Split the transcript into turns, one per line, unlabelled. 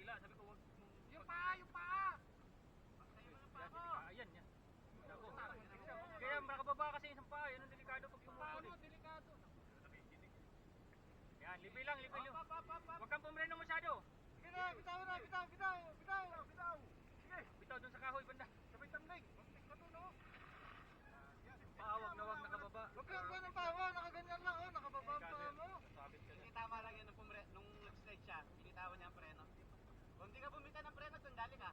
kabila. Sabi ko, huwag mong...
Yung paa! Yung paa! Sa'yo mo yung paa ko!
Ayan, yan. Ako. Kaya makababa kasi isang paa. Yan ang delikado pag yung
Paano?
huli.
Delikado.
Yan, libre lang. Huwag kang pumreno masyado.
Sige na, bitaw na, bitaw! Sige!
Bitaw dun sa kahoy, banda.
Sabay tamling! Muntik na to, no?
Wag nakababa.
Huwag kang ganun pa, oh! Nakaganyan lang, oh! Nakababa ang paa mo!
Hindi tama lang yun nung nag-slide siya, binitawan niya ang preno. Kung hindi ka bumita ng preno, sandali ka.